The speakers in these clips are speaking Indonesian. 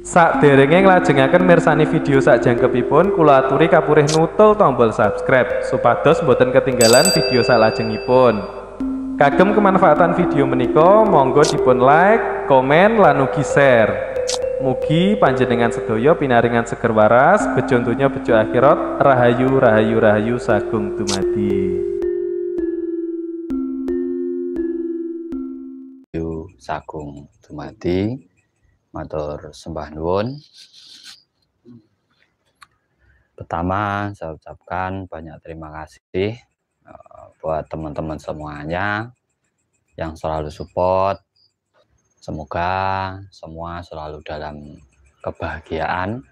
Sakderenge nglajengaken mirsani video sakjangkepipun, kula aturi kapurih nutul tombol subscribe supados boten ketinggalan video salajengipun. Kagem kemanfaatan video menika, monggo dipun like, komen, lan ugi share. Mugi panjenengan sedaya pinaringan seger waras, bejo donya bejo akhirat, rahayu rahayu rahayu sagung dumadi. Sagung dumadi, matur sembah nuwun. Pertama, saya ucapkan banyak terima kasih buat teman-teman semuanya yang selalu support. Semoga semua selalu dalam kebahagiaan.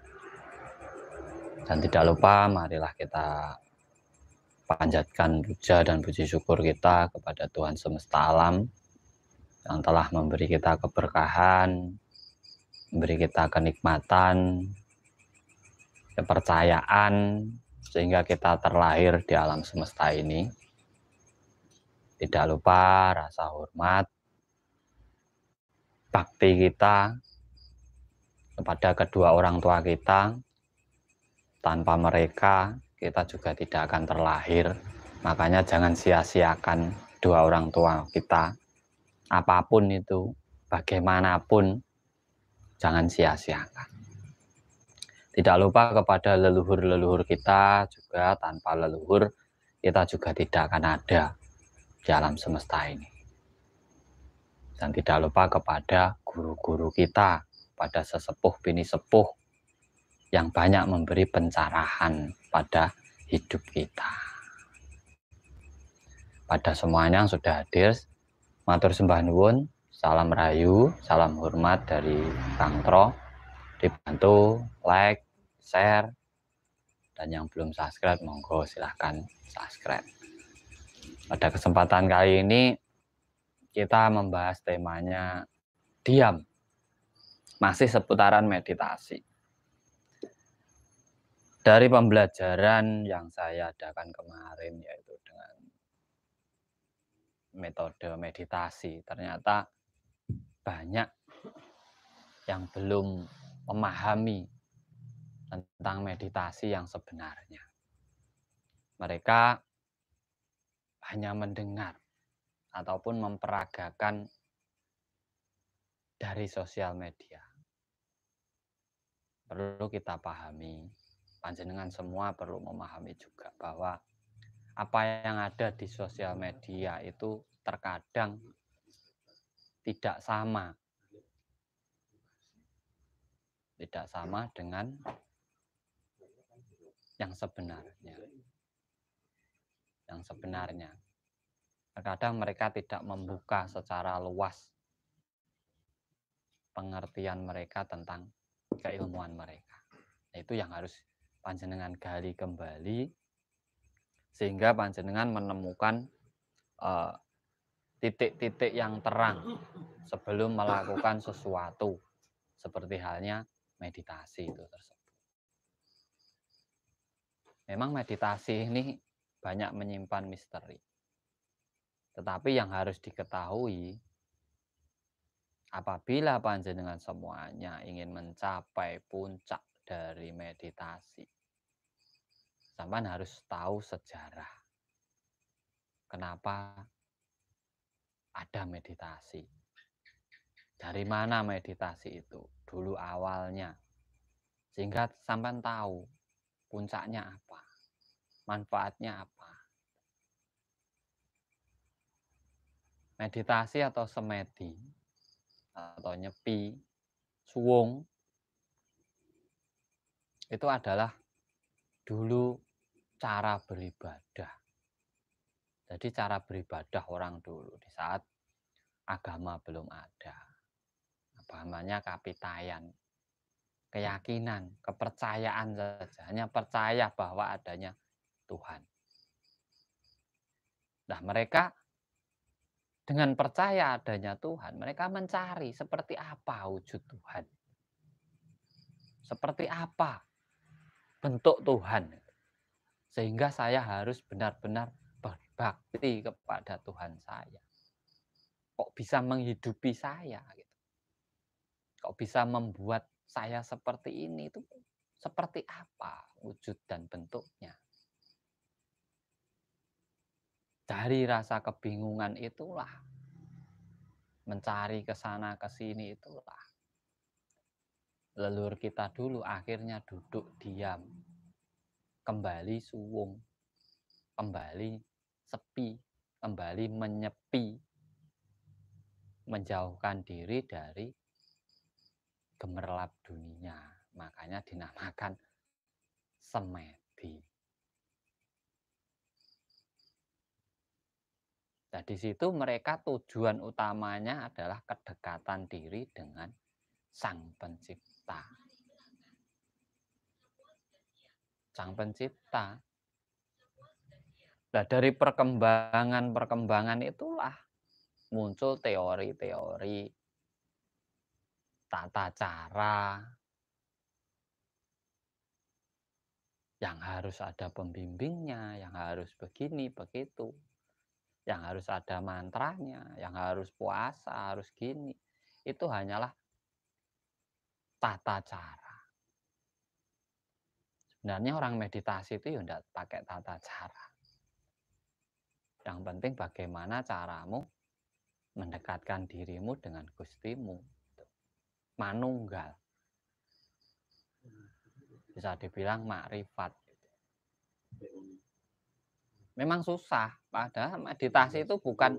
Dan tidak lupa, marilah kita panjatkan puja dan puji syukur kita kepada Tuhan semesta alam yang telah memberi kita keberkahan, memberi kita kenikmatan, kepercayaan, sehingga kita terlahir di alam semesta ini. Tidak lupa rasa hormat, bakti kita kepada kedua orang tua kita. Tanpa mereka, kita juga tidak akan terlahir. Makanya jangan sia-siakan dua orang tua kita. Apapun itu, bagaimanapun, jangan sia-siakan. Tidak lupa kepada leluhur-leluhur kita juga. Tanpa leluhur, kita juga tidak akan ada di alam semesta ini. Dan tidak lupa kepada guru-guru kita, pada sesepuh bini sepuh yang banyak memberi pencerahan pada hidup kita. Pada semuanya yang sudah hadir, matur sembah nuwun, salam rahayu, salam hormat dari Kang Tro. Dibantu like, share, dan yang belum subscribe, monggo silahkan subscribe. Pada kesempatan kali ini, kita membahas temanya diam, masih seputaran meditasi. Dari pembelajaran yang saya adakan kemarin, yaitu dengan metode meditasi, ternyata banyak yang belum memahami tentang meditasi yang sebenarnya. Mereka hanya mendengar ataupun memperagakan dari sosial media. Perlu kita pahami, panjenengan semua perlu memahami juga bahwa apa yang ada di sosial media itu terkadang tidak sama dengan yang sebenarnya. Terkadang mereka tidak membuka secara luas pengertian mereka tentang keilmuan mereka. Itu yang harus panjenengan gali kembali, sehingga panjenengan menemukan titik-titik yang terang sebelum melakukan sesuatu, seperti halnya meditasi itu tersebut. Memang meditasi ini banyak menyimpan misteri. Tetapi yang harus diketahui, apabila panjenengan semuanya ingin mencapai puncak dari meditasi, sampean harus tahu sejarah. Kenapa ada meditasi? Dari mana meditasi itu dulu awalnya? Sehingga sampean tahu puncaknya apa, manfaatnya apa. Meditasi atau semedi atau nyepi, suwung, itu adalah dulu cara beribadah. Jadi cara beribadah orang dulu di saat agama belum ada. Agamanya kapitayan, keyakinan, kepercayaan saja, hanya percaya bahwa adanya Tuhan. Nah, mereka dengan percaya adanya Tuhan, mereka mencari seperti apa wujud Tuhan. Seperti apa bentuk Tuhan. Sehingga saya harus benar-benar berbakti kepada Tuhan saya. Kok bisa menghidupi saya? Kok bisa membuat saya seperti ini itu seperti apa wujud dan bentuknya. Dari rasa kebingungan itulah, mencari ke sana ke sini itulah, leluhur kita dulu akhirnya duduk diam, kembali suwung, kembali sepi, kembali menyepi, menjauhkan diri dari gemerlap dunia. Makanya dinamakan semedi. Nah, di situ mereka tujuan utamanya adalah kedekatan diri dengan Sang Pencipta. Sang Pencipta. Nah, dari perkembangan itulah muncul teori-teori, tata cara yang harus ada pembimbingnya, yang harus begini, begitu. Yang harus ada mantranya, yang harus puasa, harus gini. Itu hanyalah tata cara. Sebenarnya orang meditasi itu ya tidak pakai tata cara. Yang penting bagaimana caramu mendekatkan dirimu dengan Gustimu. Manunggal. Bisa dibilang makrifat. Memang susah, padahal meditasi itu bukan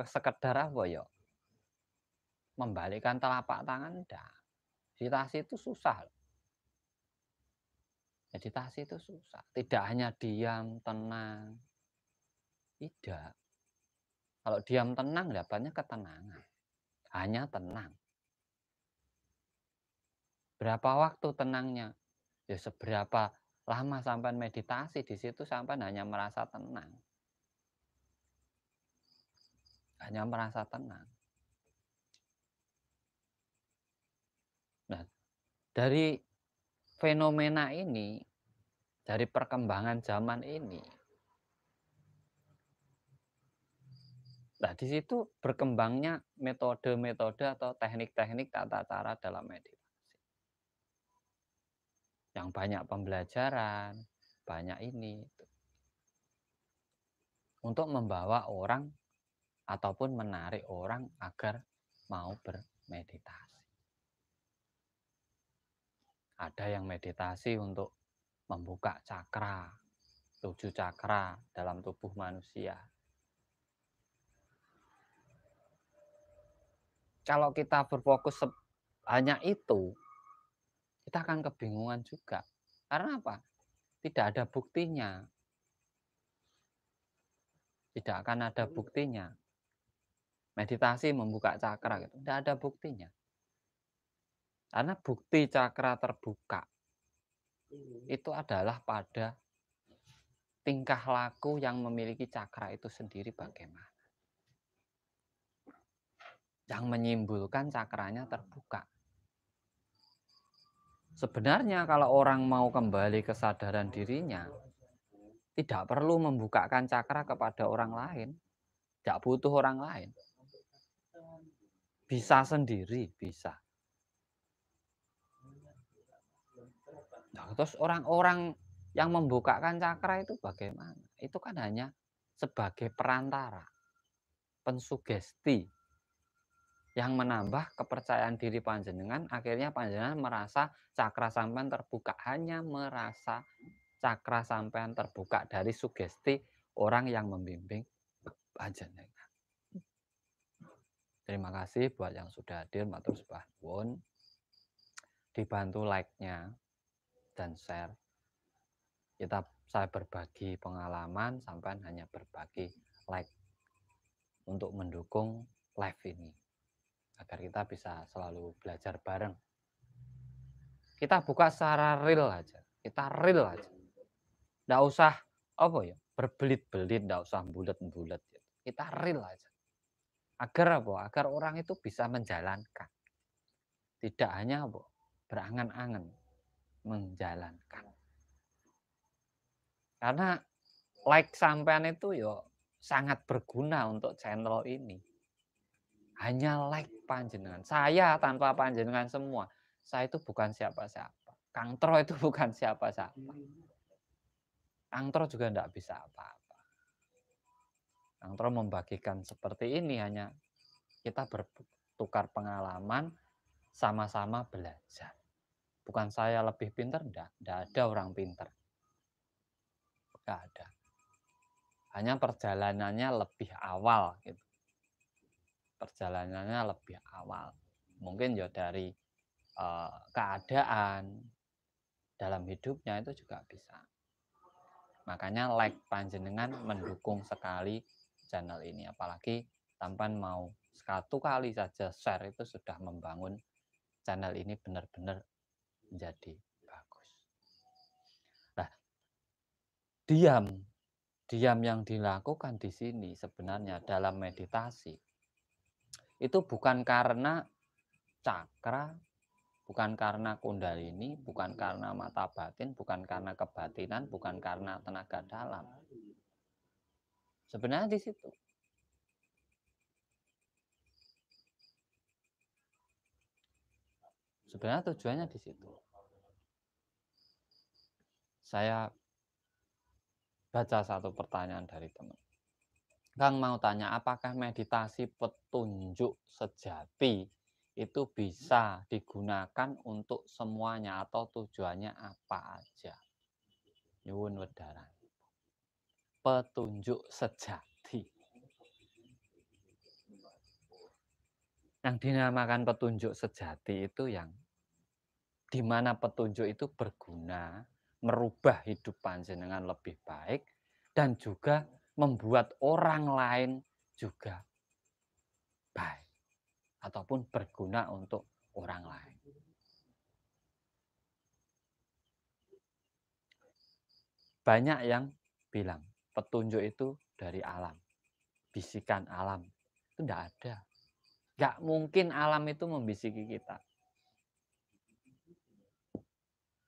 sekedar apa ya, membalikkan telapak tangan, enggak. Meditasi itu susah. Meditasi itu susah. Tidak hanya diam, tenang. Tidak. Kalau diam tenang, dapatnya ketenangan. Hanya tenang. Berapa waktu tenangnya? Ya seberapa lama sampai meditasi di situ sampai hanya merasa tenang. Hanya merasa tenang. Nah, dari fenomena ini, dari perkembangan zaman ini, nah di situ berkembangnya metode-metode atau teknik-teknik tata cara dalam meditasi. Yang banyak pembelajaran, banyak ini. Untuk membawa orang ataupun menarik orang agar mau bermeditasi. Ada yang meditasi untuk membuka cakra, 7 cakra dalam tubuh manusia. Kalau kita berfokus hanya itu, kita akan kebingungan juga. Karena apa? Tidak ada buktinya. Tidak akan ada buktinya. Meditasi membuka cakra, gitu. Tidak ada buktinya. Karena bukti cakra terbuka itu adalah pada tingkah laku yang memiliki cakra itu sendiri bagaimana. Yang menyimpulkan cakranya terbuka. Sebenarnya kalau orang mau kembali kesadaran dirinya, tidak perlu membukakan cakra kepada orang lain. Tidak butuh orang lain. Bisa sendiri, bisa. Nah, terus orang-orang yang membukakan cakra itu bagaimana? Itu kan hanya sebagai perantara, pensugesti yang menambah kepercayaan diri panjenengan. Akhirnya panjenengan merasa cakra sampean terbuka, hanya merasa cakra sampean terbuka dari sugesti orang yang membimbing panjenengan. Terima kasih buat yang sudah hadir, matur sembah nuwun. Dibantu like-nya dan share. Saya berbagi pengalaman, sampai hanya berbagi like untuk mendukung live ini agar kita bisa selalu belajar bareng. Kita buka secara real aja, kita real aja. Nggak usah apa ya, berbelit-belit, nggak usah bulet-bulet. Kita real aja. Agar apa? Agar orang itu bisa menjalankan. Tidak hanya apa, berangan-angan menjalankan. Karena like sampean itu yo sangat berguna untuk channel ini. Hanya like panjenengan. Saya tanpa panjenengan semua. Saya itu bukan siapa-siapa. Kang Tro itu bukan siapa-siapa. Kang Tro juga tidak bisa apa-apa. Kang Tro membagikan seperti ini hanya kita bertukar pengalaman, sama-sama belajar. Bukan saya lebih pintar, enggak ada orang pintar. Enggak ada. Hanya perjalanannya lebih awal gitu. Perjalanannya lebih awal. Mungkin ya dari keadaan dalam hidupnya itu juga bisa. Makanya like panjenengan mendukung sekali channel ini. Apalagi tampan mau satu kali saja share itu sudah membangun channel ini benar-benar menjadi bagus. Nah, diam yang dilakukan di sini sebenarnya dalam meditasi itu bukan karena cakra, bukan karena kundalini, bukan karena mata batin, bukan karena kebatinan, bukan karena tenaga dalam. Sebenarnya di situ. Sebenarnya tujuannya di situ. Saya baca satu pertanyaan dari teman. Kang mau tanya, apakah meditasi petunjuk sejati itu bisa digunakan untuk semuanya atau tujuannya apa aja? Nyuwun wedharan. Petunjuk sejati. Yang dinamakan petunjuk sejati itu yang dimana petunjuk itu berguna, merubah hidup panjenengan lebih baik, dan juga membuat orang lain juga baik ataupun berguna untuk orang lain. Banyak yang bilang petunjuk itu dari alam, bisikan alam. Itu tidak ada. Nggak mungkin alam itu membisiki kita.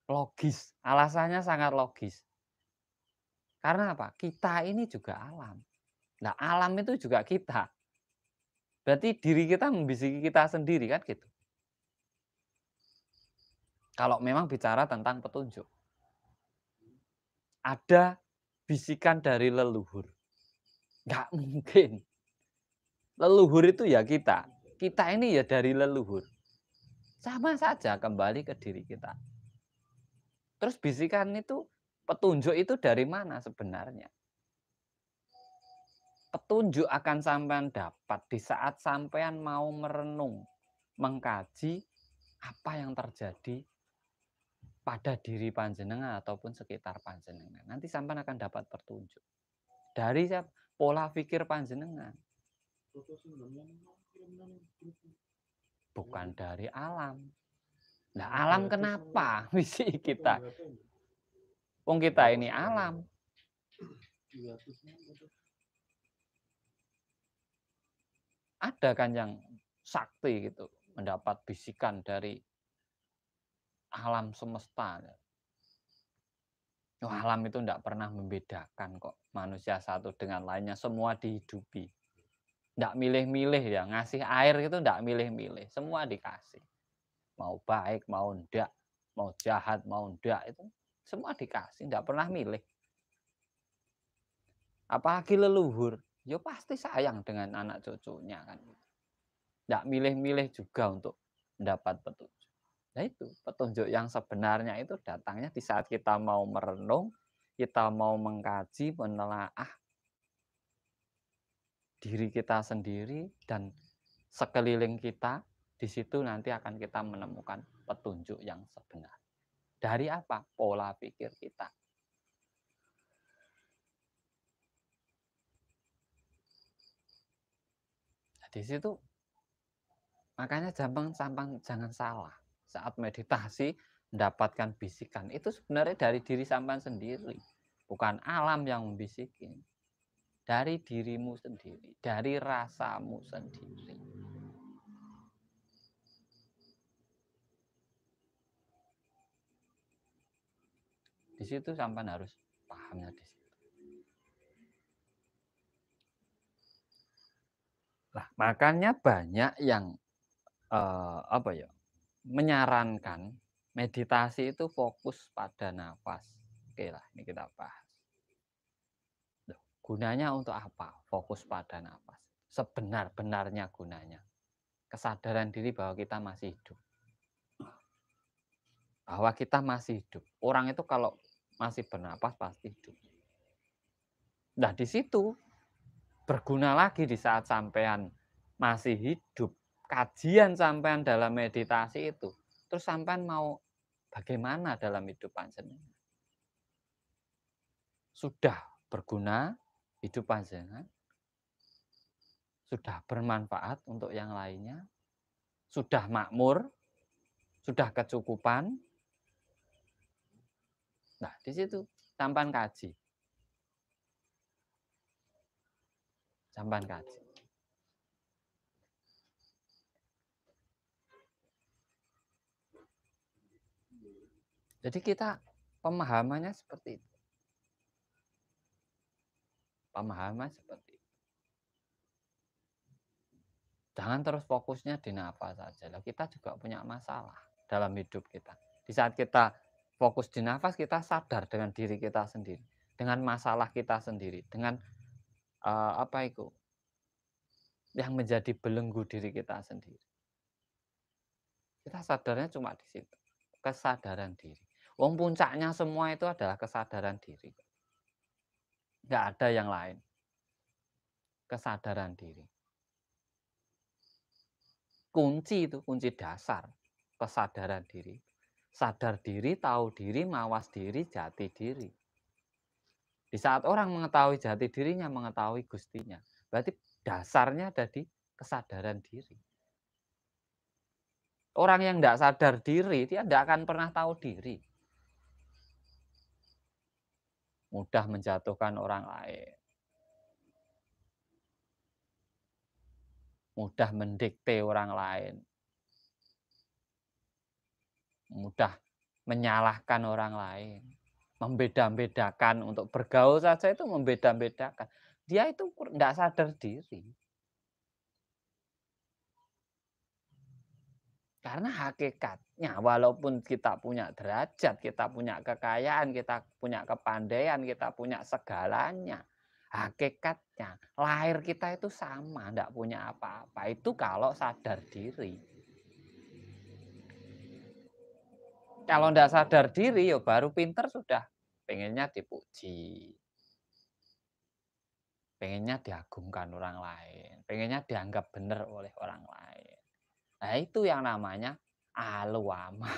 Logis, alasannya sangat logis. Karena apa? Kita ini juga alam. Nah, alam itu juga kita. Berarti diri kita membisiki kita sendiri kan gitu. Kalau memang bicara tentang petunjuk. Ada bisikan dari leluhur. Nggak mungkin. Leluhur itu ya kita. Kita ini ya dari leluhur. Sama saja kembali ke diri kita. Terus bisikan itu, petunjuk itu dari mana sebenarnya? Petunjuk akan sampean dapat di saat sampean mau merenung, mengkaji apa yang terjadi pada diri panjenengan ataupun sekitar panjenengan. Nanti sampean akan dapat petunjuk. Dari pola pikir panjenengan. Bukan dari alam. Nah, alam kenapa misi kita? Wong kita ini alam. Ada kan yang sakti gitu, mendapat bisikan dari alam semesta. Alam itu tidak pernah membedakan kok manusia satu dengan lainnya, semua dihidupi. Tidak milih-milih ya, ngasih air itu tidak milih-milih, semua dikasih. Mau baik, mau enggak, mau jahat, mau enggak, itu semua dikasih, tidak pernah milih. Apalagi leluhur, ya pasti sayang dengan anak cucunya kan. Tidak milih-milih juga untuk mendapat petunjuk. Nah itu, petunjuk yang sebenarnya itu datangnya di saat kita mau merenung, kita mau mengkaji, menelaah diri kita sendiri dan sekeliling kita, di situ nanti akan kita menemukan petunjuk yang sebenar. Dari apa? Pola pikir kita. Nah, di situ makanya jangan salah. Saat meditasi mendapatkan bisikan itu sebenarnya dari diri sampean sendiri, bukan alam yang membisikin. Dari dirimu sendiri, dari rasamu sendiri. Di situ sampean harus pahamnya di situ. Nah, makanya banyak yang apa ya, menyarankan meditasi itu fokus pada nafas. Oke lah, ini kita bahas. Loh, gunanya untuk apa? Fokus pada nafas. Sebenar-benarnya gunanya. Kesadaran diri bahwa kita masih hidup. Bahwa kita masih hidup. Orang itu kalau masih bernapas pasti hidup. Nah, di situ berguna lagi di saat sampean masih hidup. Kajian sampean dalam meditasi itu. Terus sampean mau bagaimana dalam hidup panjenengan? Sudah berguna hidup panjenengan? Sudah bermanfaat untuk yang lainnya? Sudah makmur? Sudah kecukupan? Nah, di situ sampean kaji. Sampean kaji. Jadi kita pemahamannya seperti itu. Pemahaman seperti itu. Jangan terus fokusnya di nafas saja. Kita juga punya masalah dalam hidup kita. Di saat kita fokus di nafas, kita sadar dengan diri kita sendiri, dengan masalah kita sendiri, dengan apa itu yang menjadi belenggu diri kita sendiri. Kita sadarnya cuma di situ, kesadaran diri. Wong puncaknya semua itu adalah kesadaran diri. Nggak ada yang lain. Kesadaran diri. Kunci itu, kunci dasar kesadaran diri. Sadar diri, tahu diri, mawas diri, jati diri. Di saat orang mengetahui jati dirinya, mengetahui gustinya. Berarti dasarnya ada di kesadaran diri. Orang yang tidak sadar diri, dia tidak akan pernah tahu diri. Mudah menjatuhkan orang lain. Mudah mendikte orang lain. Mudah menyalahkan orang lain. Membeda-bedakan untuk bergaul saja itu membeda-bedakan. Dia itu tidak sadar diri. Karena hakikatnya walaupun kita punya derajat, kita punya kekayaan, kita punya kepandaian, kita punya segalanya. Hakikatnya lahir kita itu sama, tidak punya apa-apa. Itu kalau sadar diri. Kalau tidak sadar diri, ya baru pinter sudah. Pengennya dipuji. Pengennya diagungkan orang lain. Pengennya dianggap benar oleh orang lain. Nah itu yang namanya aluama.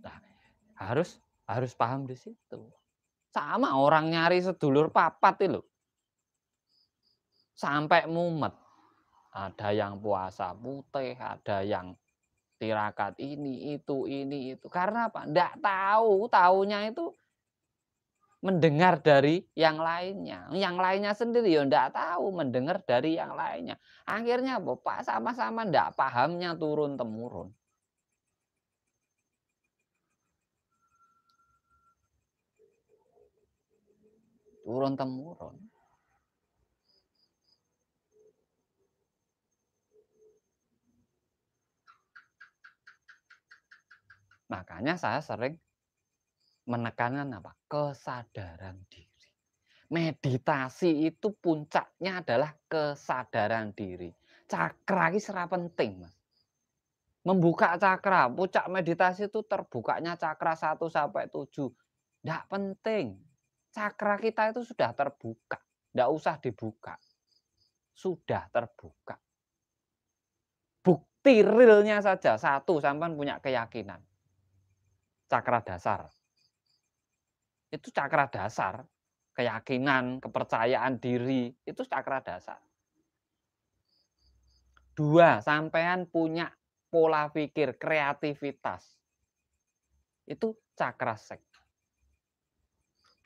Nah, harus paham di situ. Sama orang nyari sedulur papat itu loh. Sampai mumet. Ada yang puasa putih, ada yang tirakat ini, itu. Karena apa? Nggak tahu, taunya itu mendengar dari yang lainnya. Yang lainnya sendiri ya nggak tahu, mendengar dari yang lainnya. Akhirnya Bapak sama-sama nggak pahamnya turun-temurun. Turun-temurun. Makanya saya sering menekankan apa? Kesadaran diri. Meditasi itu puncaknya adalah kesadaran diri. Cakra ini serap penting, Mas. Membuka cakra, puncak meditasi itu terbukanya cakra 1 sampai 7. Tidak penting. Cakra kita itu sudah terbuka. Tidak usah dibuka. Sudah terbuka. Bukti realnya saja. 1, sampean punya keyakinan. Cakra dasar. Itu cakra dasar. Keyakinan, kepercayaan diri. Itu cakra dasar. 2, sampean punya pola pikir, kreativitas. Itu cakra sek.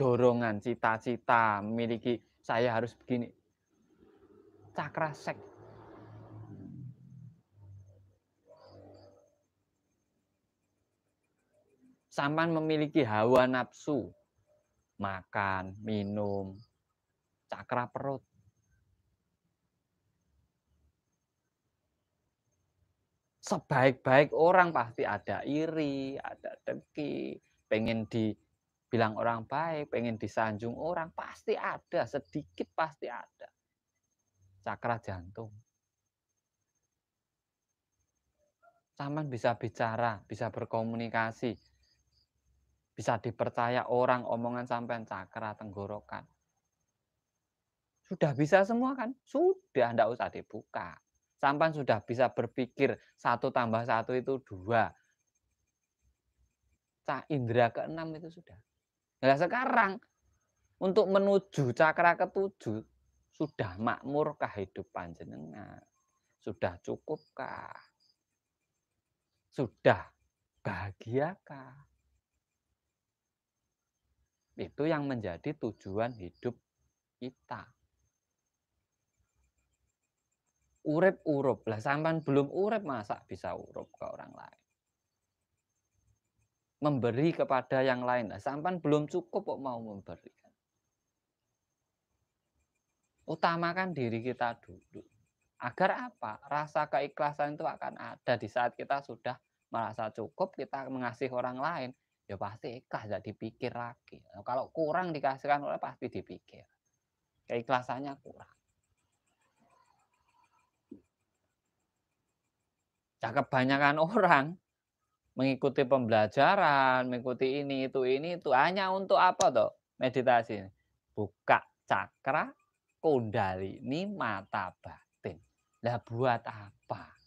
Dorongan, cita-cita, memiliki saya harus begini. Cakra sek. . Sampean memiliki hawa nafsu, makan, minum, cakra perut. Sebaik-baik orang pasti ada iri, ada dengki, pengen dibilang orang baik, pengen disanjung orang, pasti ada, sedikit pasti ada. Cakra jantung. Sampean bisa bicara, bisa berkomunikasi, bisa dipercaya orang, omongan sampean cakra tenggorokan. Sudah bisa semua kan? Sudah, enggak usah dibuka. Sampean sudah bisa berpikir 1 tambah 1 itu 2. Indera keenam itu sudah. Nah sekarang untuk menuju cakra ketujuh sudah makmurkah hidup panjenengan? Sudah cukupkah? Sudah bahagiakah? Itu yang menjadi tujuan hidup kita. Urip-urup. Lah sampean belum urip masa bisa urup ke orang lain? Memberi kepada yang lain. Lah sampean belum cukup kok mau memberi. Utamakan diri kita dulu. Agar apa? Rasa keikhlasan itu akan ada di saat kita sudah merasa cukup, kita mengasihi orang lain. Ya pasti ikhlas, tidak dipikir lagi. Nah, kalau kurang dikasihkan orang pasti dipikir. Keikhlasannya kurang. Nah, kebanyakan orang mengikuti pembelajaran, mengikuti ini itu hanya untuk apa toh? Meditasi. Buka cakra, kundalini, mata batin. Lah buat apa?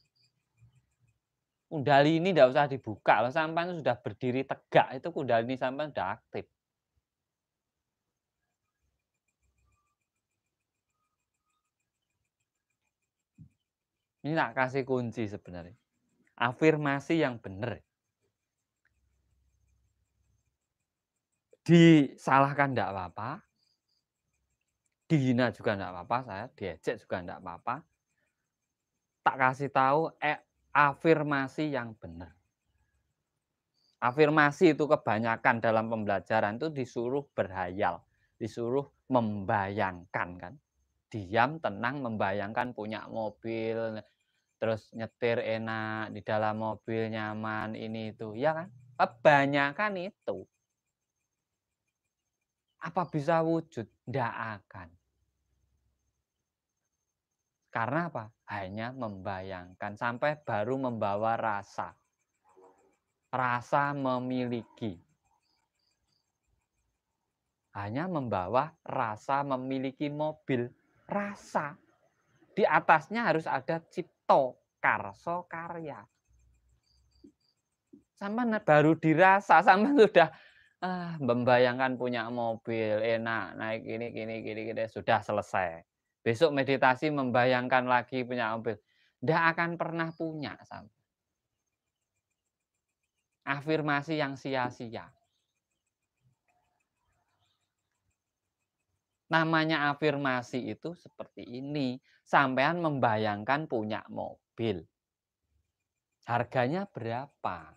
Kundalini tidak usah dibuka. Kalau sampai sudah berdiri tegak, itu kundalini sampai sudah aktif. Ini tak kasih kunci sebenarnya. Afirmasi yang benar. Disalahkan tidak apa-apa. Dihina juga tidak apa-apa, saya diejek juga tidak apa-apa. Tak kasih tahu afirmasi yang benar. Afirmasi itu kebanyakan dalam pembelajaran itu disuruh berhayal, disuruh membayangkan kan. Diam, tenang, membayangkan punya mobil, terus nyetir enak, di dalam mobil nyaman, ini itu, ya kan? Kebanyakan itu. Apa bisa wujud? Tidak akan. Karena apa? Hanya membayangkan, sampai baru membawa rasa. Rasa memiliki. Hanya membawa rasa memiliki mobil. Rasa. Di atasnya harus ada cipto, karso, karya. Sampai baru dirasa, sampai sudah membayangkan punya mobil, enak, naik gini, sudah selesai. Besok meditasi membayangkan lagi punya mobil. Tidak akan pernah punya. Sampai. Afirmasi yang sia-sia. Namanya afirmasi itu seperti ini. Sampean membayangkan punya mobil. Harganya berapa?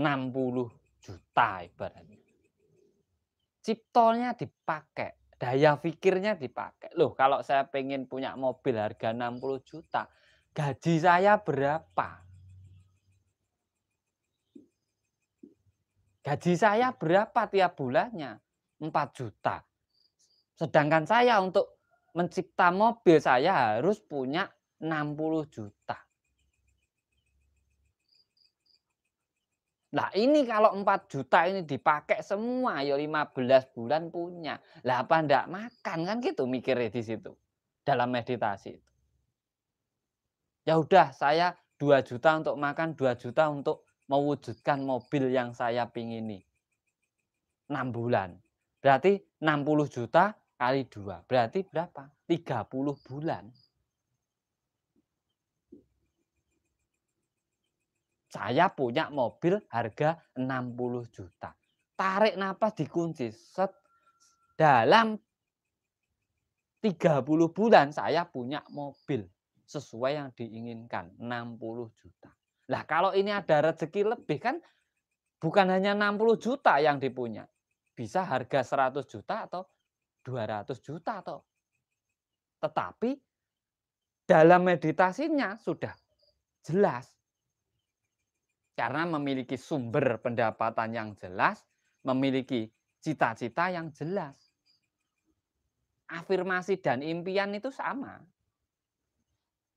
60 juta ibaratnya. Ciptonya dipakai. Daya pikirnya dipakai. Loh, kalau saya pengen punya mobil harga 60 juta, gaji saya berapa? Gaji saya berapa tiap bulannya? 4 juta. Sedangkan saya untuk mencipta mobil saya harus punya 60 juta. Nah ini kalau 4 juta ini dipakai semua, ya 15 bulan punya. Lah apa ndak makan kan gitu mikirnya di situ. Dalam meditasi itu. Ya udah saya 2 juta untuk makan, 2 juta untuk mewujudkan mobil yang saya pingini. 6 bulan. Berarti 60 juta kali 2. Berarti berapa? 30 bulan. Saya punya mobil harga 60 juta. Tarik napas dikunci. Set. Dalam 30 bulan saya punya mobil. Sesuai yang diinginkan. 60 juta. Lah kalau ini ada rezeki lebih kan Bukan hanya 60 juta yang dipunya. Bisa harga 100 juta atau 200 juta atau. Tetapi dalam meditasinya sudah jelas. Karena memiliki sumber pendapatan yang jelas, memiliki cita-cita yang jelas. Afirmasi dan impian itu sama.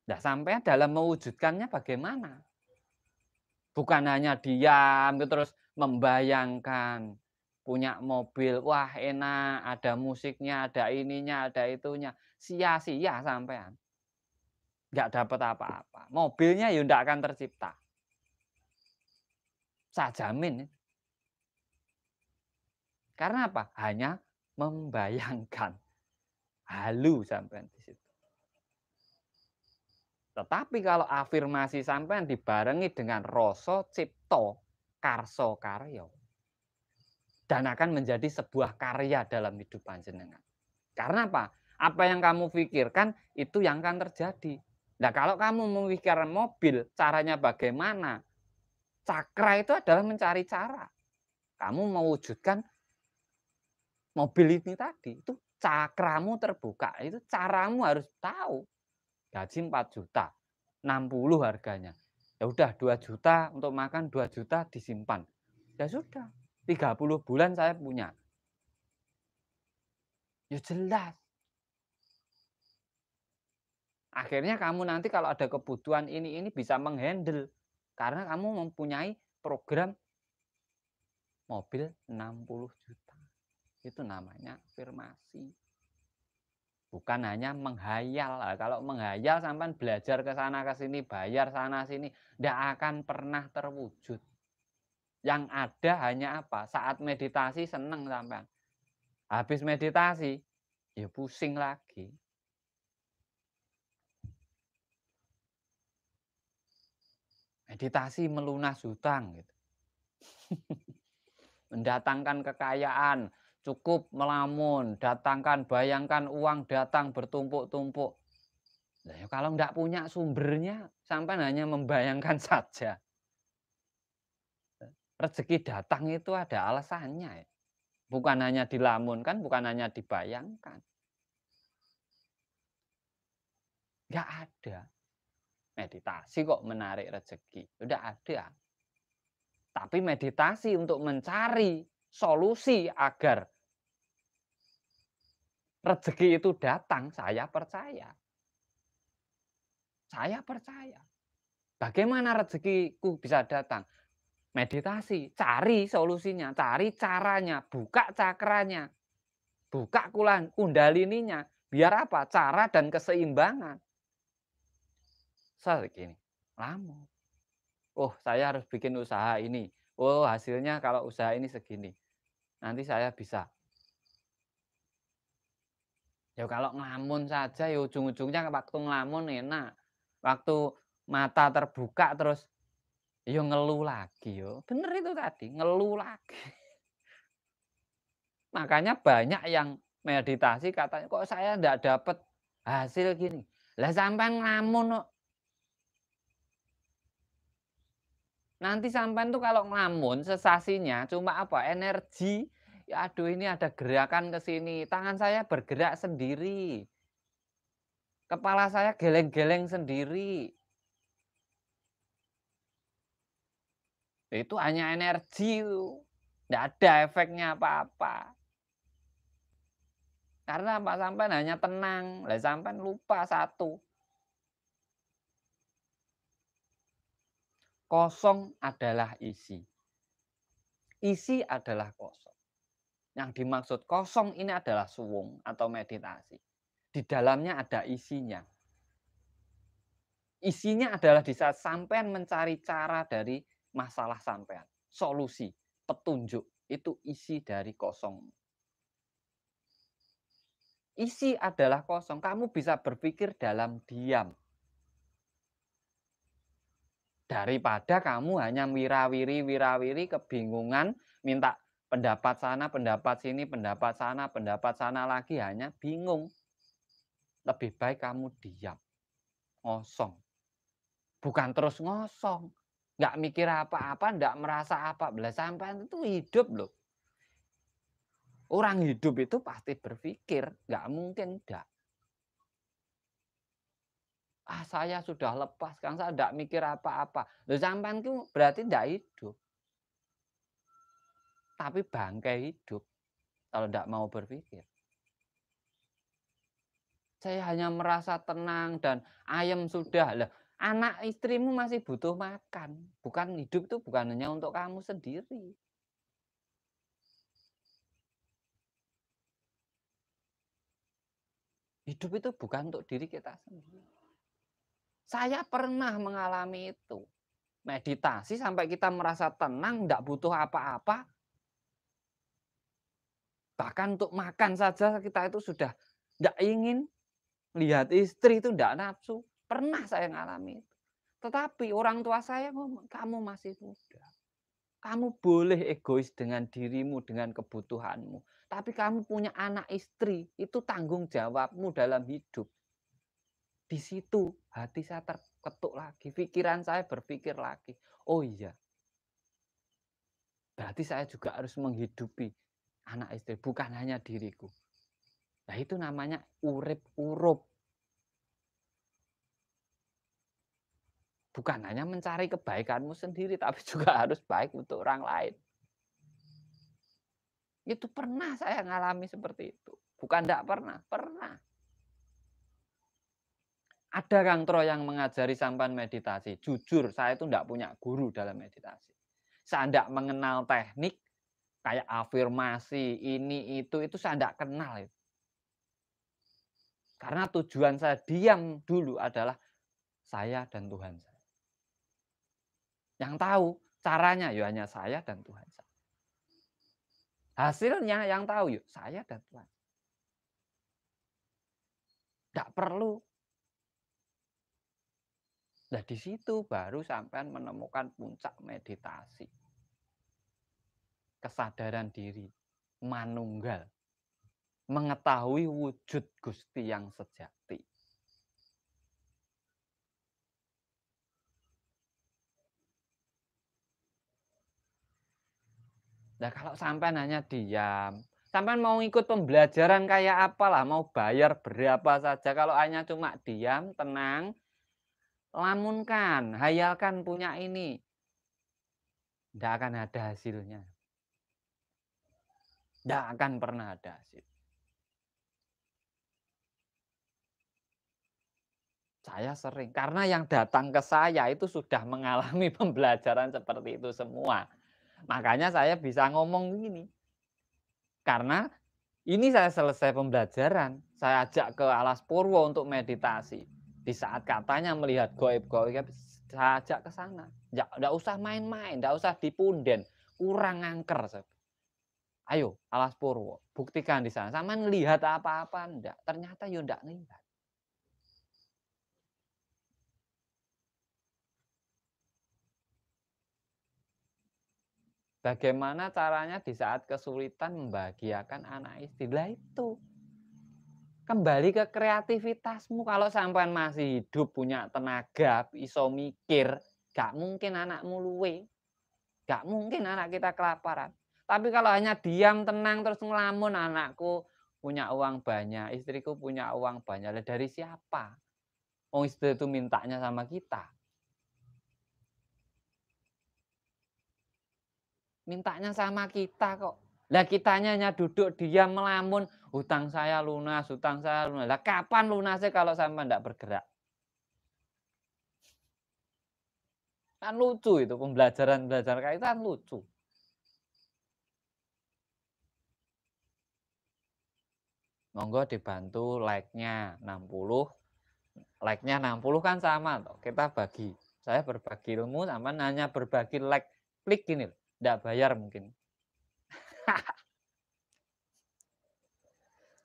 Nah, sampai dalam mewujudkannya bagaimana? Bukan hanya diam terus membayangkan punya mobil, wah enak, ada musiknya, ada ininya, ada itunya. Sia-sia sampean. Nggak dapat apa-apa. Mobilnya ya nggak akan tercipta. Saya jamin. Karena apa? Hanya membayangkan. Halu sampean di situ. Tetapi kalau afirmasi sampean dibarengi dengan rasa cipta karso karyo, dan akan menjadi sebuah karya dalam hidup panjenengan. Karena apa? Apa yang kamu pikirkan itu yang akan terjadi. Nah, kalau kamu memikirkan mobil, caranya bagaimana? Cakra itu adalah mencari cara. Kamu mewujudkan mobil ini tadi, itu cakramu terbuka, itu caramu harus tahu. Gaji 4 juta, 60 harganya. Ya udah 2 juta untuk makan, 2 juta disimpan. Ya sudah, 30 bulan saya punya. Ya jelas. Akhirnya kamu nanti kalau ada kebutuhan ini bisa menghandle. Karena kamu mempunyai program mobil 60 juta. Itu namanya afirmasi. Bukan hanya menghayal. Nah, kalau menghayal sampai belajar ke sana ke sini, bayar sana sini, tidak akan pernah terwujud. Yang ada hanya apa? Saat meditasi seneng sampai. Habis meditasi, ya pusing lagi. Meditasi melunas hutang gitu. Mendatangkan kekayaan, cukup melamun, datangkan, bayangkan uang datang bertumpuk-tumpuk. Nah, ya kalau enggak punya sumbernya, sampai hanya membayangkan saja. Rezeki datang itu ada alasannya. Ya. Bukan hanya dilamunkan, bukan hanya dibayangkan. Enggak ada. Meditasi kok menarik rezeki. Udah ada. Tapi meditasi untuk mencari solusi agar rezeki itu datang, saya percaya. Saya percaya. Bagaimana rezekiku bisa datang? Meditasi, cari solusinya, cari caranya, buka cakranya, buka kundalininya. Biar apa? Cara dan keseimbangan. Segini, lama. Oh, saya harus bikin usaha ini. Oh, hasilnya kalau usaha ini segini. Nanti saya bisa. Ya kalau ngelamun saja ya ujung-ujungnya waktu ngelamun enak. Waktu mata terbuka terus ya ngeluh lagi yo. Bener itu tadi, ngeluh lagi. Makanya banyak yang meditasi katanya kok saya enggak dapat hasil gini. Lah sampean ngelamun kok. Nanti sampean tuh kalau ngelamun sensasinya cuma apa? Energi. Ya aduh ini ada gerakan ke sini, tangan saya bergerak sendiri. Kepala saya geleng-geleng sendiri. Itu hanya energi itu. Tidak ada efeknya apa-apa. Karena apa? Sampean hanya tenang. Lah sampean lupa satu. Kosong adalah isi. Isi adalah kosong. Yang dimaksud kosong ini adalah suwung atau meditasi. Di dalamnya ada isinya. Isinya adalah di saat sampean mencari cara dari masalah sampean. Solusi, petunjuk. Itu isi dari kosong. Isi adalah kosong. Kamu bisa berpikir dalam diam. Daripada kamu hanya wirawiri, kebingungan, minta pendapat sana, pendapat sini, pendapat sana lagi, hanya bingung. Lebih baik kamu diam, ngosong. Bukan terus ngosong. nggak mikir apa-apa, nggak merasa apa. Belah sampean itu hidup loh. Orang hidup itu pasti berpikir, nggak mungkin enggak. Saya sudah lepas, kan saya enggak mikir apa-apa. Loh sampean itu berarti enggak hidup. Tapi bangkai hidup kalau enggak mau berpikir. Saya hanya merasa tenang dan ayem sudah. Lah, anak istrimu masih butuh makan. Bukan hidup itu bukan hanya untuk kamu sendiri. Hidup itu bukan untuk diri kita sendiri. Saya pernah mengalami itu. Meditasi sampai kita merasa tenang, enggak butuh apa-apa. Bahkan untuk makan saja kita itu sudah enggak ingin. Lihat istri itu enggak nafsu. Pernah saya ngalami itu. Tetapi orang tua saya ngomong, kamu masih muda. Kamu boleh egois dengan dirimu, dengan kebutuhanmu. Tapi kamu punya anak istri, itu tanggung jawabmu dalam hidup. Di situ hati saya terketuk lagi, pikiran saya berpikir lagi. Oh iya, berarti saya juga harus menghidupi anak istri, bukan hanya diriku. Nah itu namanya urip urup. Bukan hanya mencari kebaikanmu sendiri, tapi juga harus baik untuk orang lain. Itu pernah saya ngalami seperti itu. Bukan enggak pernah, pernah. Ada Kang Tro yang mengajari sampan meditasi. Jujur, saya itu enggak punya guru dalam meditasi. Saya enggak mengenal teknik, kayak afirmasi, ini, itu saya enggak kenal. Karena tujuan saya diam dulu adalah saya dan Tuhan saya. Yang tahu caranya ya hanya saya dan Tuhan saya. Hasilnya yang tahu yuk saya dan Tuhan. Enggak perlu. Nah di situ baru sampai menemukan puncak meditasi. Kesadaran diri, manunggal. Mengetahui wujud Gusti yang sejati. Nah kalau sampai hanya diam, sampai mau ikut pembelajaran kayak apalah, mau bayar berapa saja, kalau hanya cuma diam, tenang, lamunkan, hayalkan punya ini, tidak akan ada hasilnya. Tidak akan pernah ada hasil. Saya sering, karena yang datang ke saya itu sudah mengalami pembelajaran seperti itu semua. Makanya saya bisa ngomong begini. Karena ini saya selesai pembelajaran, saya ajak ke Alas Purwo untuk meditasi. Di saat katanya melihat goib-goib, saya ajak ke sana. Enggak usah main-main, enggak usah dipunden, kurang angker. Ayo Alas Purwo, buktikan di sana. Sama ngelihat apa-apa enggak? Ternyata ya enggak ngelihat. Bagaimana caranya di saat kesulitan membahagiakan anak istri? Lah itu. Kembali ke kreativitasmu. Kalau sampean masih hidup, punya tenaga, iso mikir, gak mungkin anakmu luwe. Gak mungkin anak kita kelaparan. Tapi kalau hanya diam, tenang, terus ngelamun, anakku punya uang banyak, istriku punya uang banyak. Lah dari siapa? Oh istri itu mintanya sama kita. Mintanya sama kita kok. Lah kitanya hanya duduk diam melamun, hutang saya lunas, hutang saya lunas. Lah kapan lunasnya kalau sampai tidak bergerak? Kan lucu itu pembelajaran-pembelajaran kayak itu kan lucu. Monggo dibantu like-nya 60. Like-nya 60 kan sama toh. Kita bagi. Saya berbagi ilmu sama hanya berbagi like. Klik gini, enggak bayar mungkin.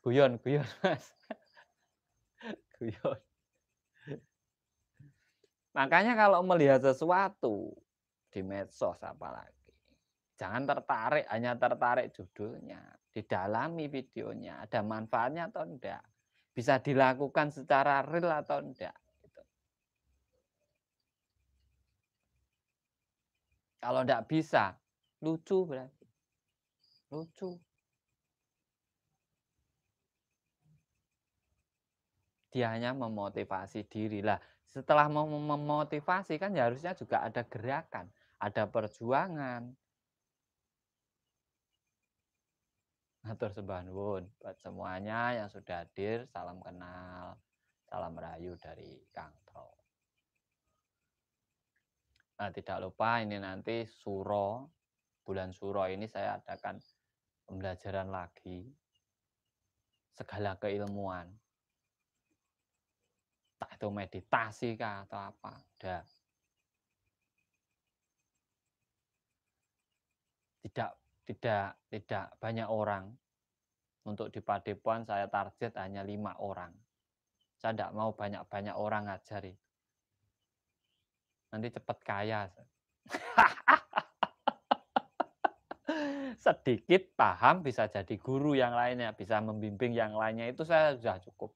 Guyon, guyon, Mas. Guyon. Makanya kalau melihat sesuatu di medsos apalagi, jangan tertarik, hanya tertarik judulnya. Didalami videonya, ada manfaatnya atau enggak. Bisa dilakukan secara real atau enggak. Gitu. Kalau tidak bisa, lucu berarti. Lucu. Dia hanya memotivasi diri. Lah, setelah memotivasi kan harusnya juga ada gerakan, ada perjuangan. Hatur sembah nuwun buat semuanya yang sudah hadir. Salam kenal, salam rahayu dari Kang Tro. Nah, tidak lupa ini nanti bulan Suro ini saya adakan pembelajaran lagi segala keilmuan. Tak itu meditasi kah atau apa. Ada. Tidak banyak orang. Untuk di Padepokan saya target hanya 5 orang. Saya tidak mau banyak-banyak orang ngajari. Nanti cepat kaya. Sedikit paham bisa jadi guru yang lainnya, bisa membimbing yang lainnya, itu saya sudah cukup.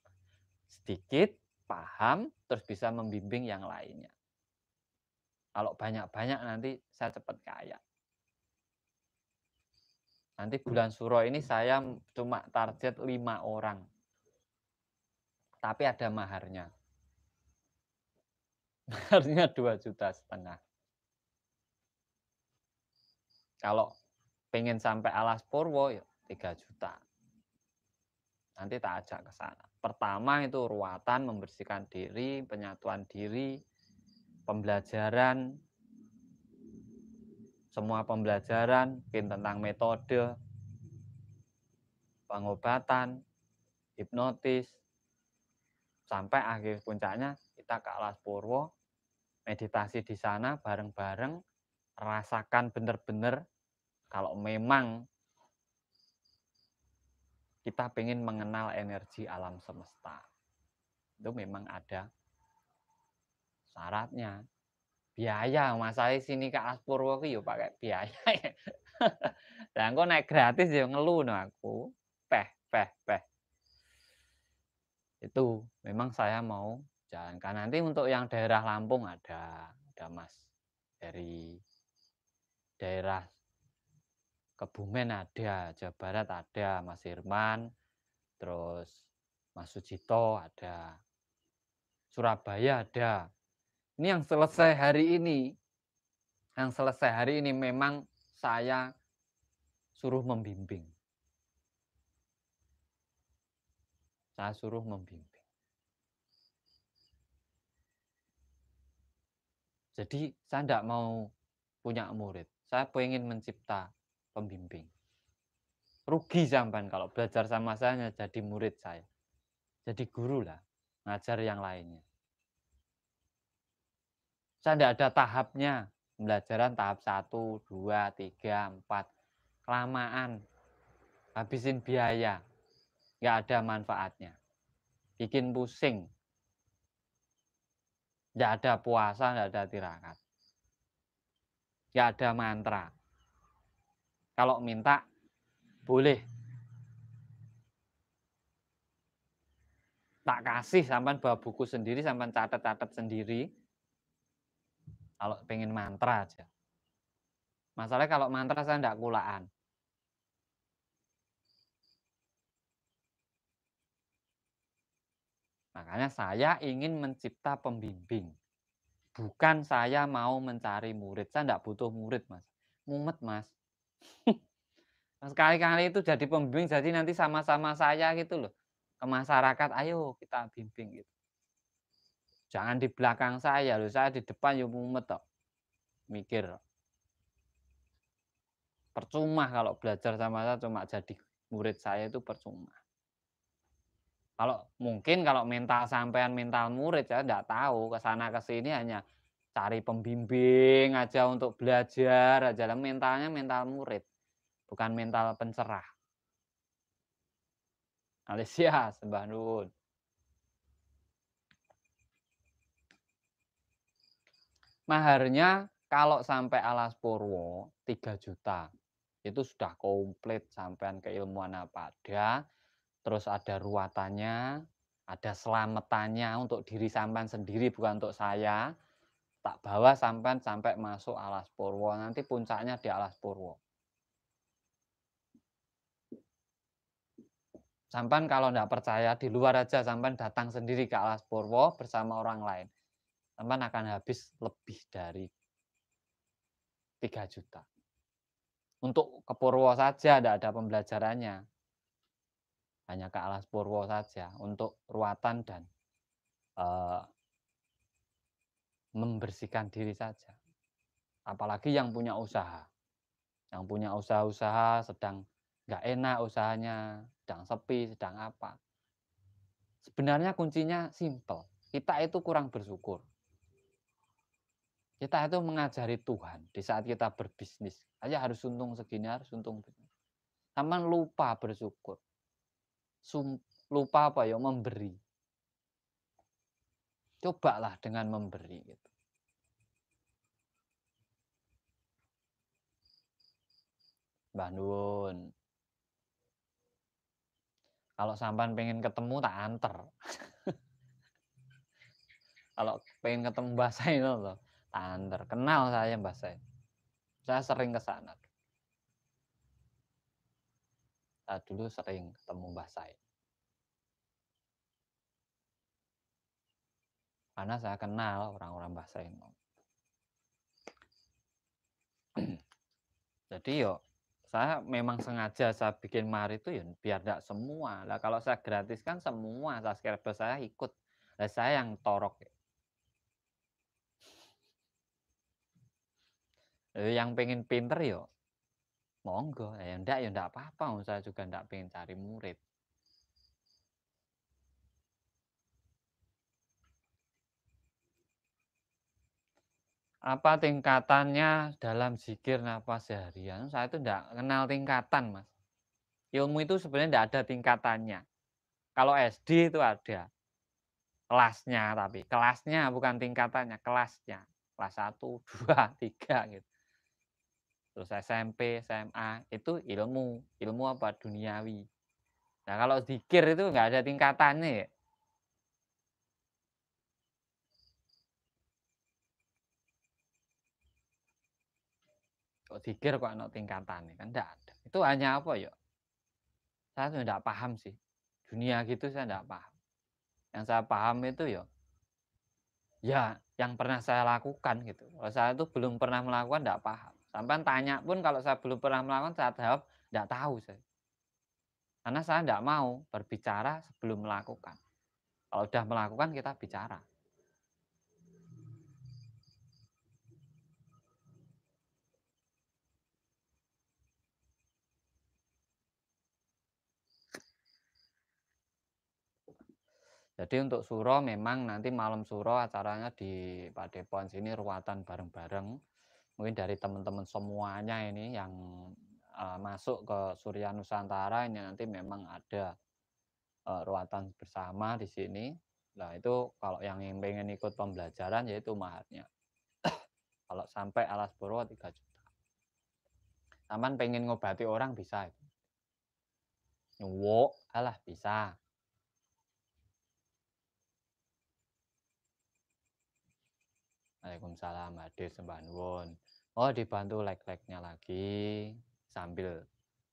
Sedikit paham terus bisa membimbing yang lainnya. Kalau banyak-banyak nanti saya cepat kaya. Nanti bulan Suro ini saya cuma target 5 orang. Tapi ada maharnya. Maharnya 2,5 juta. Kalau pengen sampai Alas Purwo ya 3 juta. Nanti tak ajak ke sana. Pertama itu ruatan, membersihkan diri, penyatuan diri, pembelajaran, semua pembelajaran, mungkin tentang metode, pengobatan, hipnotis, sampai akhir puncaknya kita ke Alas Purwo, meditasi di sana bareng-bareng, rasakan benar-benar kalau memang kita pengen mengenal energi alam semesta. Itu memang ada syaratnya. Biaya, masalah sini ke Alas Purwo ki yo pakai biaya. Lah engko naik gratis ya ngeluh no aku. Peh. Itu memang saya mau jalankan. Nanti untuk yang daerah Lampung ada Mas. Dari daerah Kebumen ada, Jawa Barat ada, Mas Firman, terus Mas Sujito ada, Surabaya ada. Ini yang selesai hari ini. Yang selesai hari ini memang saya suruh membimbing. Saya suruh membimbing. Jadi saya tidak mau punya murid. Saya pengen mencipta pembimbing. Rugi sampean kalau belajar sama saya jadi murid saya. Jadi guru lah, ngajar yang lainnya. Saya tidak ada tahapnya. Pembelajaran tahap 1, 2, 3, 4. Kelamaan. Habisin biaya. Nggak ada manfaatnya. Bikin pusing. Nggak ada puasa, nggak ada tirakat. Nggak ada mantra. Kalau minta, boleh. Tak kasih, sampean bawa buku sendiri, sampean catat-catat sendiri. Kalau pengen mantra aja. Masalahnya kalau mantra saya enggak kulaan. Makanya saya ingin mencipta pembimbing. Bukan saya mau mencari murid. Saya enggak butuh murid, Mas. Mumet, Mas. Sekali-kali itu jadi pembimbing, jadi nanti sama-sama saya gitu loh. Ke masyarakat, ayo kita bimbing gitu. Jangan di belakang saya loh, saya di depan ya mumet toh. Mikir. Percuma kalau belajar sama saya cuma jadi murid saya itu percuma. Kalau mungkin kalau mental sampean mental murid saya enggak tahu, ke sana ke sini hanya cari pembimbing aja untuk belajar aja. Mentalnya mental murid, bukan mental pencerah. Alicia, sembah nuwun. Maharnya kalau sampai Alas Purwo 3 juta. Itu sudah komplit sampean keilmuan apa ada, terus ada ruatannya, ada selamatannya untuk diri sampean sendiri bukan untuk saya. Tak bawa sampai masuk Alas Purwo, nanti puncaknya di Alas Purwo. Sampan kalau nggak percaya, di luar aja sampan datang sendiri ke Alas Purwo bersama orang lain. Sampan akan habis lebih dari 3 juta. Untuk ke Purwo saja tidak ada pembelajarannya. Hanya ke Alas Purwo saja untuk ruatan dan membersihkan diri saja. Apalagi yang punya usaha. Yang punya usaha-usaha sedang nggak enak usahanya, sedang sepi, sedang apa. Sebenarnya kuncinya simple. Kita itu kurang bersyukur. Kita itu mengajari Tuhan di saat kita berbisnis. Aja harus untung segini, harus untung begini. Taman lupa bersyukur. Lupa apa ya, memberi. Cobalah dengan memberi gitu. Mbah Nun. Kalau sampan pengen ketemu tak anter. Kalau pengen ketemu Mbah Sain loh, tak anter. Kenal saya Mbah Sain. Saya sering ke sana. Saya dulu sering ketemu Mbah Sain. Karena saya kenal orang-orang Mbah Sain. Jadi yo saya memang sengaja saya bikin mari itu ya biar tidak semua. Lah kalau saya gratiskan semua subscriber saya ikut. Lah saya yang torok. Yang pengen pinter yo monggo. Ya enggak apa-apa. Saya juga enggak pengen cari murid. Apa tingkatannya dalam zikir nafas seharian? Saya itu enggak kenal tingkatan, Mas. Ilmu itu sebenarnya enggak ada tingkatannya. Kalau SD itu ada kelasnya, tapi kelasnya bukan tingkatannya, kelasnya. Kelas 1, 2, 3 gitu. Terus SMP, SMA itu ilmu apa? Duniawi. Nah kalau zikir itu enggak ada tingkatannya ya. Kok zikir kok ada tingkatannya kan enggak ada. Itu hanya apa ya? Saya tuh enggak paham sih. Dunia gitu saya enggak paham. Yang saya paham itu ya yang pernah saya lakukan gitu. Kalau saya itu belum pernah melakukan enggak paham. Sampai tanya pun kalau saya belum pernah melakukan saya jawab enggak tahu saya. Karena saya enggak mau berbicara sebelum melakukan. Kalau udah melakukan kita bicara. Jadi untuk suro memang nanti malam suro acaranya di Padepon sini ruatan bareng-bareng. Mungkin dari teman-teman semuanya ini yang masuk ke Surya Nusantara ini nanti memang ada ruatan bersama di sini. Nah itu kalau yang pengen ikut pembelajaran yaitu maharnya. Kalau sampai Alas Purwo 3 juta. Taman pengen ngobati orang bisa. Nyuwuk, alah bisa. Waalaikumsalam, hadir sembah nuwun. Oh dibantu like-like-nya lagi sambil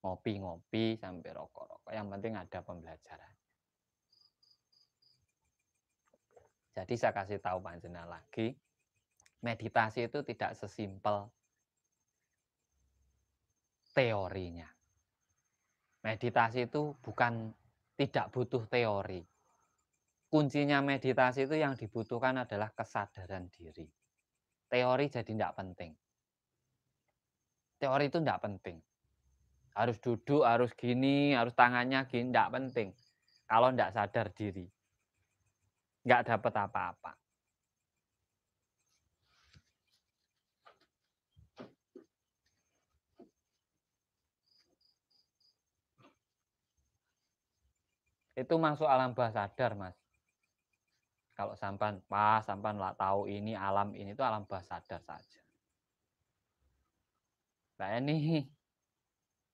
ngopi-ngopi sambil rokok-rokok. Yang penting ada pembelajaran. Jadi saya kasih tahu panjenengan lagi, meditasi itu tidak sesimpel teorinya. Meditasi itu bukan tidak butuh teori. Kuncinya meditasi itu yang dibutuhkan adalah kesadaran diri. Teori jadi tidak penting. Teori itu tidak penting. Harus duduk, harus gini, harus tangannya gini, tidak penting. Kalau tidak sadar diri, nggak dapat apa-apa. Itu masuk alam bawah sadar, Mas. Kalau sampan lah tahu ini alam ini itu alam bawah sadar saja. Mbak Eni,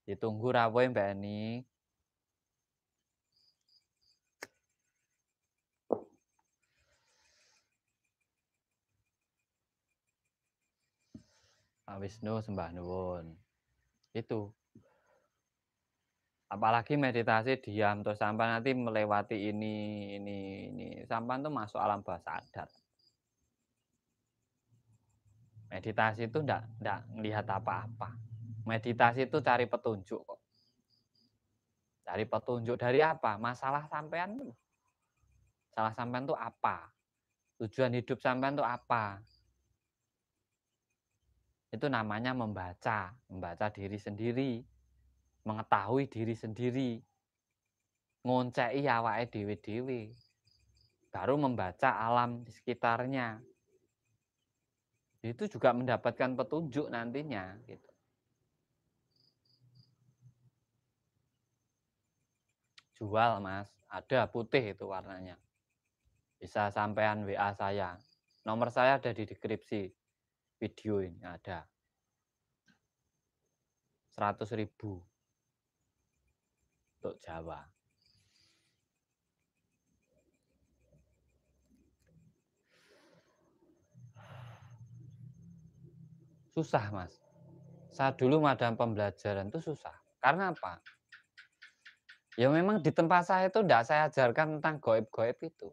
ditunggu rawoy Mbak Eni. Pak Wisnu sembah nuwun. Itu. Apalagi meditasi diam terus sampai nanti melewati ini. Sampai tuh masuk alam bawah sadar. Meditasi itu enggak melihat apa-apa. Meditasi itu cari petunjuk kok. Cari petunjuk dari apa? Masalah sampean tuh. Masalah sampean tuh apa? Tujuan hidup sampean tuh apa? Itu namanya membaca diri sendiri, mengetahui diri sendiri, ngonceki awake dhewe-dhewe. Baru membaca alam di sekitarnya. Itu juga mendapatkan petunjuk nantinya gitu. Jual Mas, ada putih itu warnanya. Bisa sampean WA saya. Nomor saya ada di deskripsi video ini ada. 100.000 untuk Jawa. Susah Mas. Saya dulu madam pembelajaran itu susah. Karena apa? Ya memang di tempat saya itu enggak saya ajarkan tentang goib-goib itu.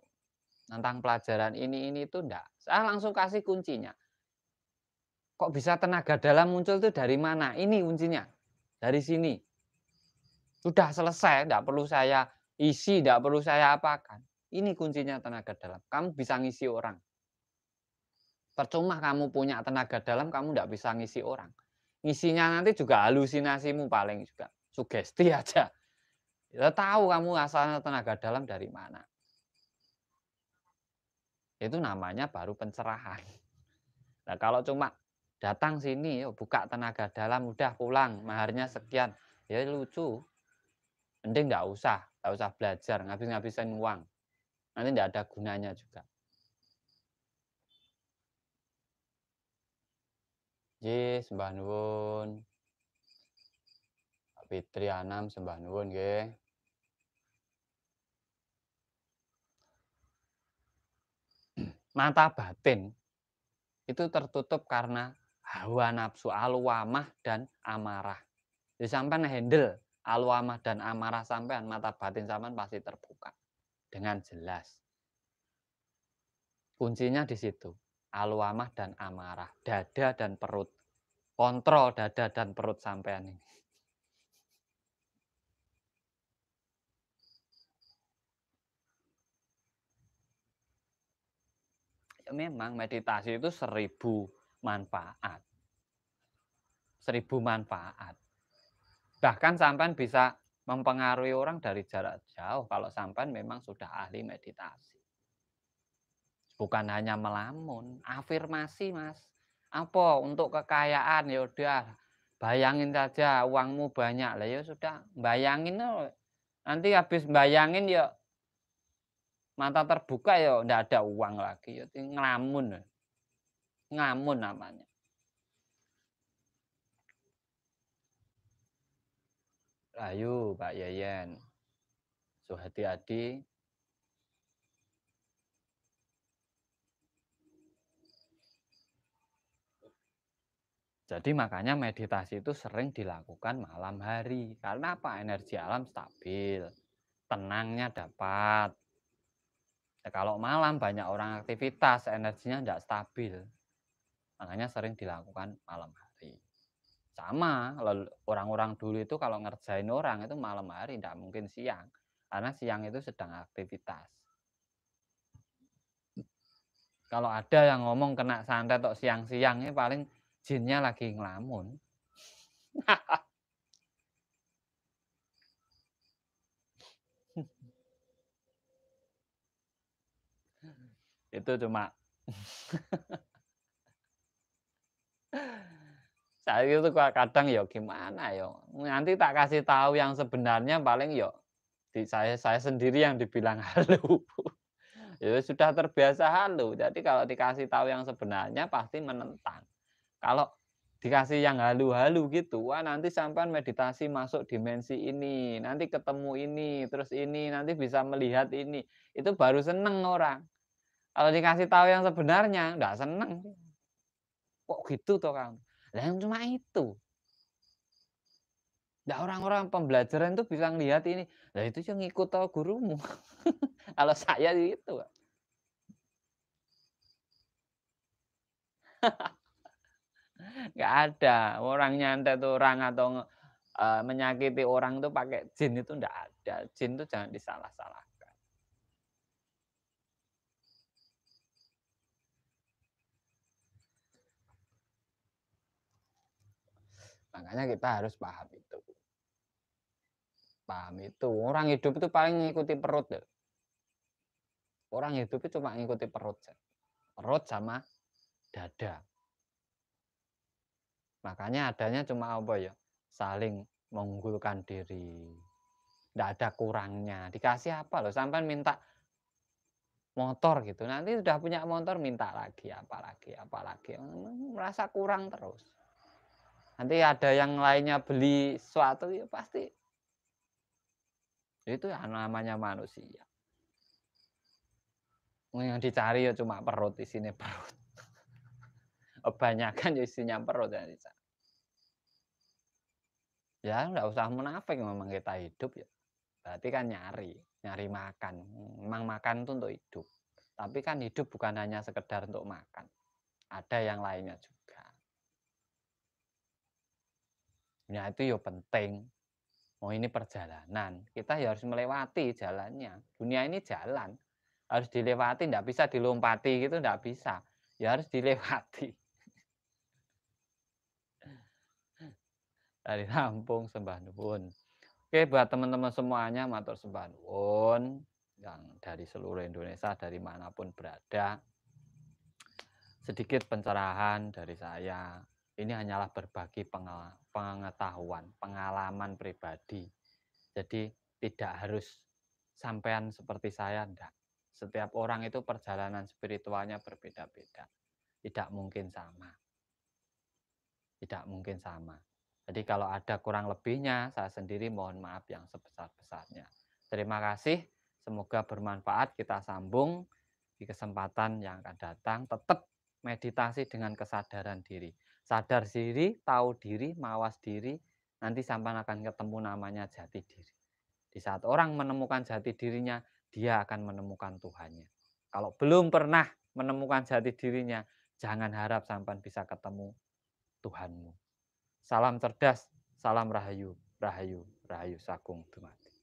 Tentang pelajaran ini itu enggak. Saya langsung kasih kuncinya. Kok bisa tenaga dalam muncul itu dari mana? Ini kuncinya. Dari sini. Sudah selesai, enggak perlu saya isi, enggak perlu saya apakan. Ini kuncinya tenaga dalam. Kamu bisa ngisi orang. Percuma kamu punya tenaga dalam, kamu enggak bisa ngisi orang. Ngisinya nanti juga halusinasimu paling juga. Sugesti aja. Ya tahu kamu asalnya tenaga dalam dari mana. Itu namanya baru pencerahan. Nah kalau cuma datang sini, buka tenaga dalam, udah pulang, maharnya sekian. Ya lucu. Mending enggak usah belajar, ngabis-ngabisin uang. Nanti enggak ada gunanya juga. Nggih, sembah nuwun. Pak Fitri Anam sembah nuwun nggih. Mata batin itu tertutup karena hawa nafsu, alwamah dan amarah. Jadi sampean handle alwamah dan amarah sampean, mata batin sampean pasti terbuka dengan jelas. Kuncinya di situ. Alwamah dan amarah, dada dan perut. Kontrol dada dan perut sampean ini. Ya memang meditasi itu 1000 manfaat. 1000 manfaat. Bahkan sampean bisa mempengaruhi orang dari jarak jauh kalau sampean memang sudah ahli meditasi. Bukan hanya melamun, afirmasi Mas. Apa untuk kekayaan ya udah bayangin saja uangmu banyak lah ya sudah bayangin nanti habis bayangin ya mata terbuka ya ndak ada uang lagi ya ngelamun. Ngamun namanya. Ayo Pak Yayan. Suhati-hati. Jadi makanya meditasi itu sering dilakukan malam hari. Karena apa? Energi alam stabil. Tenangnya dapat. Ya, kalau malam banyak orang aktivitas, energinya tidak stabil. Makanya sering dilakukan malam hari. Sama, orang-orang dulu itu kalau ngerjain orang itu malam hari, tidak mungkin siang. Karena siang itu sedang aktivitas. Kalau ada yang ngomong kena santet atau siang-siang ini paling jinnya lagi ngelamun. Itu cuma saya itu kadang ya gimana ya. Nanti tak kasih tahu yang sebenarnya paling ya saya sendiri yang dibilang halu. Ya sudah terbiasa halu. Jadi kalau dikasih tahu yang sebenarnya pasti menentang. Kalau dikasih yang halu-halu gitu, wah nanti sampai meditasi masuk dimensi ini, nanti ketemu ini, terus ini, nanti bisa melihat ini. Itu baru seneng orang. Kalau dikasih tahu yang sebenarnya, enggak seneng. Kok gitu toh kamu? Yang cuma itu. Nah, orang-orang pembelajaran itu bisa ngelihat ini, lah itu yang ngikut tau gurumu. Kalau saya itu, nggak ada orang nyantet orang atau menyakiti orang itu pakai jin itu nggak ada. Jin itu jangan disalah-salahkan. Makanya kita harus paham itu. Paham itu. Orang hidup itu paling ngikuti perut. Loh. Orang hidup itu cuma ngikuti perut. Perut sama dada. Makanya adanya cuma apa ya? Saling mengunggulkan diri. Nggak ada kurangnya. Dikasih apa loh? Sampai minta motor gitu. Nanti sudah punya motor minta lagi, apalagi. Merasa kurang terus. Nanti ada yang lainnya beli sesuatu ya pasti itu ya namanya manusia. Yang dicari ya cuma perut, isinya perut. Kebanyakan ya isinya perut ya. Ya nggak usah munafik memang kita hidup ya. Berarti kan nyari makan. Memang makan itu untuk hidup. Tapi kan hidup bukan hanya sekedar untuk makan. Ada yang lainnya juga. Ya itu ya penting. Oh ini perjalanan. Kita ya harus melewati jalannya. Dunia ini jalan. Harus dilewati, tidak bisa dilompati gitu, tidak bisa. Ya harus dilewati. Dari Lampung, sembah nuwun. Oke, buat teman-teman semuanya, matur sembah nuwun. Yang dari seluruh Indonesia, dari manapun berada. Sedikit pencerahan dari saya. Ini hanyalah berbagi pengetahuan, pengalaman pribadi. Jadi tidak harus sampean seperti saya, enggak. Setiap orang itu perjalanan spiritualnya berbeda-beda. Tidak mungkin sama. Tidak mungkin sama. Jadi kalau ada kurang lebihnya, saya sendiri mohon maaf yang sebesar-besarnya. Terima kasih, semoga bermanfaat. Kita sambung di kesempatan yang akan datang. Tetap meditasi dengan kesadaran diri. Sadar diri, tahu diri, mawas diri, nanti sampai akan ketemu namanya jati diri. Di saat orang menemukan jati dirinya, dia akan menemukan Tuhannya. Kalau belum pernah menemukan jati dirinya, jangan harap sampai bisa ketemu Tuhanmu. Salam cerdas, salam rahayu, rahayu, rahayu sagung Tuhan.